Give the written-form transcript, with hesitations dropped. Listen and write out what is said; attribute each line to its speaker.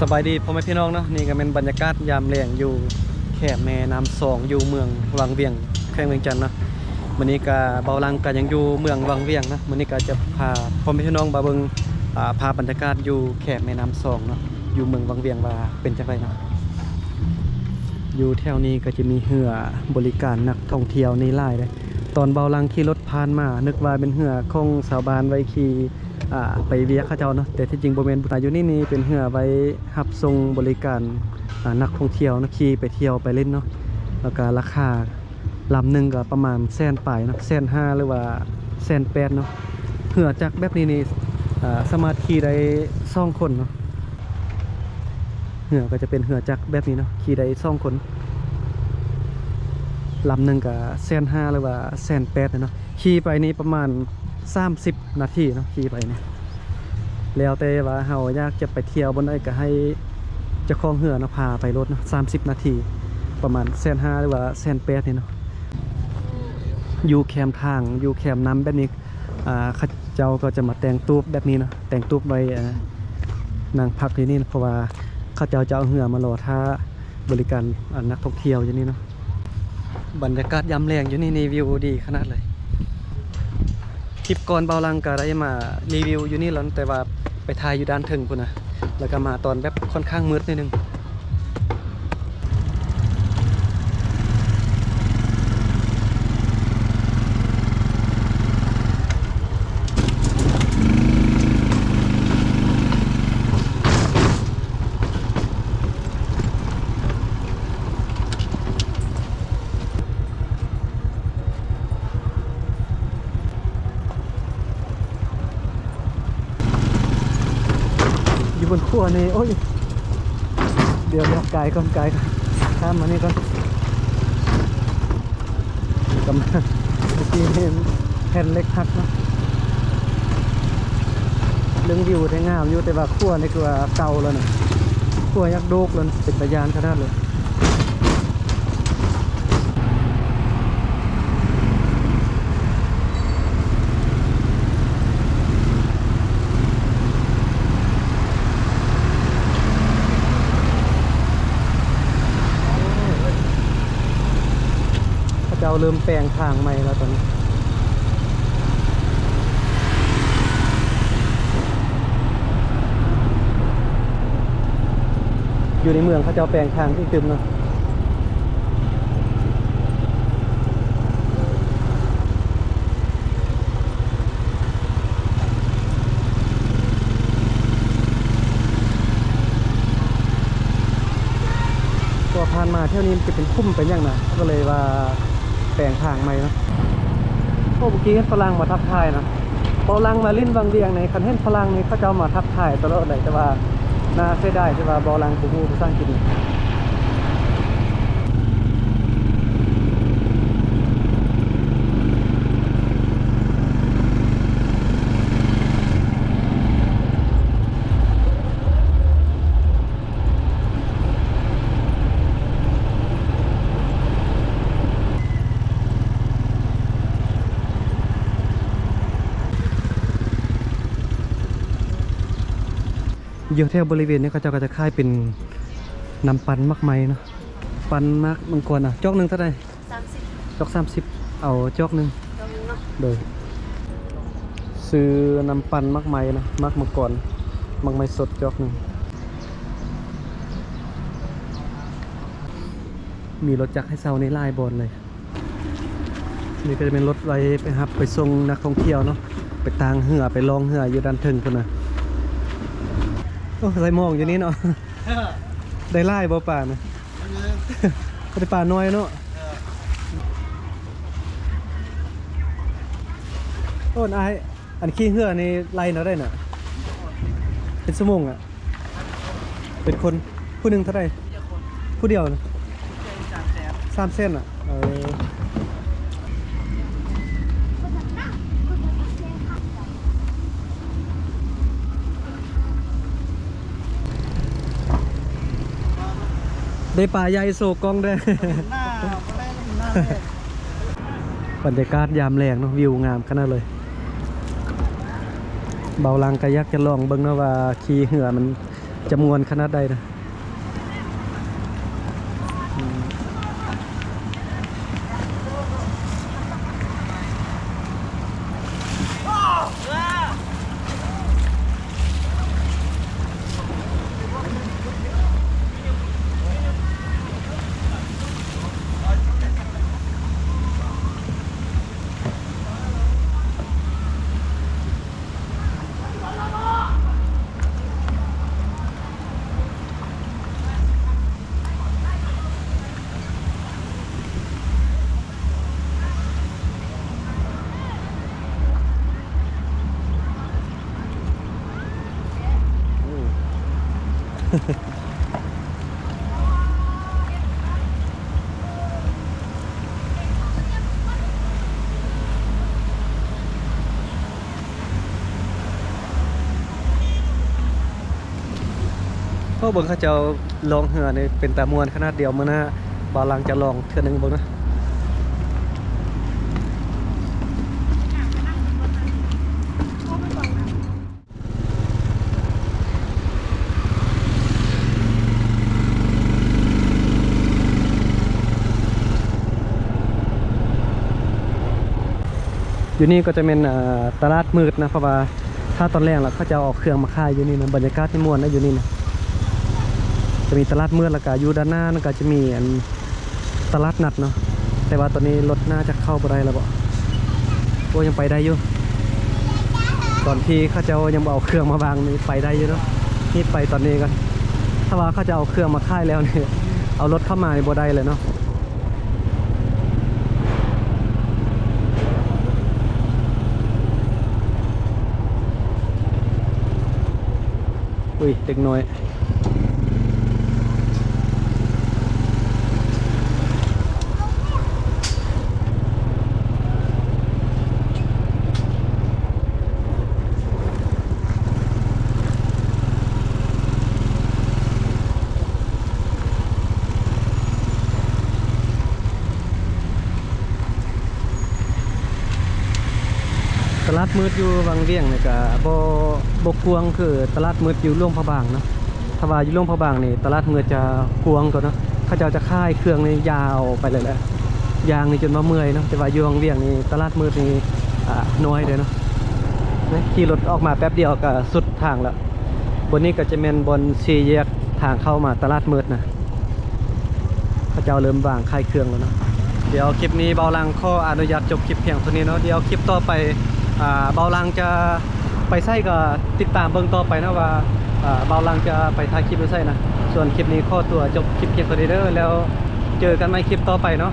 Speaker 1: สบายดีพ่อแม่พี่น้องเนาะนี่ก็เป็นบรรยากาศยามแล้งอยู่แคบแม่น้ำสองอยู่เมืองวังเวียงแขวงเวียงจันทน์เนาะมื้อนี้ก็เบาลังก็ยังอยู่เมืองวังเวียงนะมื้อนี้ก็จะพาพ่อแม่พี่น้องมาเบิ่งภาพบรรยากาศอยู่แคบแม่น้ำสองเนาะอยู่เมืองวังเวียงว่าเป็นจังไดเนาะอยู่แถวนี้ก็จะมีเรือบริการนักท่องเที่ยวนี่หลายเลยตอนเบาลังขี่รถผ่านมานึกว่าเป็นเรือของชาวบ้านไว้ขี่ไปเวียเขาเจ้าเนาะแต่ที่จริงบ่แม่นอยู่นี่เป็นเรือไว้รับส่งบริการนักท่องเที่ยวนะขี่ไปเที่ยวไปเล่นเนาะแล้วก็ราคาลำหนึ่งก็ประมาณแสนปลายเนาะ150,000หรือว่า180,000เนาะเรือจักแบบนี้สามารถขี่ได้2คนเนาะเรือก็จะเป็นเรือจักแบบนี้เนาะขี่ได้2คนลำหนึ่งก็150,000หรือว่า180,000เนาะขี่ไปนี่ประมาณ30 นาทีเนาะขี่ไปเนี่ยแล้วแต่ว่าเฮาอยากจะไปเที่ยวบนไอ้ก็ให้เจ้าของเรือเนาะพาไปรถเนาะ30 นาทีประมาณ150,000หรือว่า180,000นี่เนาะอยู่แคมทางอยู่แคมน้ำแบบนี้เขาเจ้าก็จะมาแต่งตูบแบบนี้เนาะแต่งตูบไว้นั่งพักที่นี่เพราะว่าเขาเจ้าจะเอาเรือมารอท่าบริการนักท่องเที่ยวอย่างนี้เนาะบรรยากาศยามแล้งอยู่นี่วิวดีขนาดเลยคลิปก่อนเบาลังก็ได้มารีวิวอยู่นี่แล้วแต่ว่าไปถ่ายอยู่ด้านถึงพุ่นนะแล้วก็มาตอนแบบค่อนข้างมืดนิดนึงบนขั้วนี่โอ้ยเดี๋ยวไกลก่อนข้ามมานี่ก่อนกำลังเมื่อกี้เห็นแผ่นเล็กหักเนาะเรื่องวิวได้งามอยู่แต่ว่าขั้วนี่คือว่าเก่าแล้วนะขั้วยักษ์โดกแล้วเป็นตะยานขนาดเลยเจ้าเริ่มแปลงทางใหม่แล้วตอนนี้อยู่ในเมืองเขาเจ้าแปลงทางที่ตึมเนาะตัวผ่านมาเที่ยวนี้จะเป็นคุ้มเป็นอย่างนะก็เลยว่าแปลงทางใหม่เนาะโอ้เมื่อกี้ฝรั่งมาทักทายนะฝรั่งมาลิ้นบางเวียงในคันเห็นฝรั่งนี่เขาเจ้ามาทักทายตลอดเลยแต่ว่าน่าเสียดายที่ว่าฝรั่งผู้พูดภาษาอังกฤษอยู่แถวบริเวณนี้เขาเจ้าก็จะค่ายเป็นน้ำปั่นมักไม้เนาะปั่นมักมังกรจอกหนึ่งเท่าไหร่30จอก30เอาจอกหนึ่งโดยซื้อน้ำปั่นมักไม้นะมักมังกรมักไม้สดจอกหนึ่งมีรถจักรให้เซาในลายบอลเลยนี่ก็จะเป็นรถไว้ไปครับไปส่งนักท่องเที่ยวเนาะไปตางเหือไปลองเหืออยู่ด้านถึงคนน่ะโอ้ไรมองอยู่นี่เนาะได้ไล่บ่ป่านะได้ป่าน้อยเนาะโอ้นายอันขี้เหือนี่ไล่เนาะได้น่ะเป็นสมงเป็นคนผู้หนึ่งเท่าไรผู้เดียวนะ3 เส้นได้ป่าใหญ่โศกกองได้บรรยากาศยามแรงเนาะวิวงามขนาดเลย เบาลังกะยักจะลองเบิ่งนะว่าขี่เหือมัน จำนวนขนาดใดนะเพราะเบิ่งเขาเจ้าลองเหือนี่เป็นตามวนขนาดเดียวมื้อหน้าบ่าวหลังจะลองเทื่อนึงเบิ่งนะอยู่นี่ก็จะเป็นตลาดมืดนะเพราะว่าถ้าตอนแรกแล้วเขาจะเอาเครื่องมาขายอยู่นี่นะบรรยากาศที่ม่วนนะอยู่นี่นะจะมีตลาดมืดแล้วก็อยู่ด้านหน้านั่นก็จะมีตลาดนัดเนาะแต่ว่าตอนนี้รถน่าจะเข้าบ่ได้แล้วบ่โอ้ยังไปได้อยู่ตอนที่เขาจะยังเอาเครื่องมาวางนี่ไปได้อยู่เนาะนี่ไปตอนนี้กันถ้าว่าเขาจะเอาเครื่องมาขายแล้วเนี่ยเอารถเข้ามาในบ่ได้เลยเนาะอุ้ยเด็กน้อยตลาดมืดอยู่วังเวียงเนี่ยก็บ่กวางคือตลาดมืดอยู่ร่วงพระบางเนาะถ้าว่าอยู่ร่วงพระบางนี่ตลาดมืดจะกวางกว่าเนาะเขาจะค่ายเครื่องนี่ยาวไปเลยแหละยางนี่จนว่าเมื่อยเนาะแต่ว่าอยู่วังเวียงนี่ตลาดมืดนี่น้อยเลยเนาะขี่รถออกมาแป๊บเดียวก็สุดทางแล้วบนนี้ก็จะเป็นบนสี่แยกทางเข้ามาตลาดมืดนะเขาจะเริ่มวางค่ายเครื่องแล้วเนาะเดี๋ยวคลิปนี้เบาลังขออนุญาตจบคลิปเพียงเท่านี้เนาะเดี๋ยวคลิปต่อไปเบาลังจะไปไส้ก็ติดตามเบิ่งต่อไปนะว่าเบาลังจะไปถ่ายคลิปไปไส้นะส่วนคลิปนี้ขอตัวจบคลิปเพียงเท่านี้เด้อแล้วเจอกันใหม่คลิปต่อไปเนาะ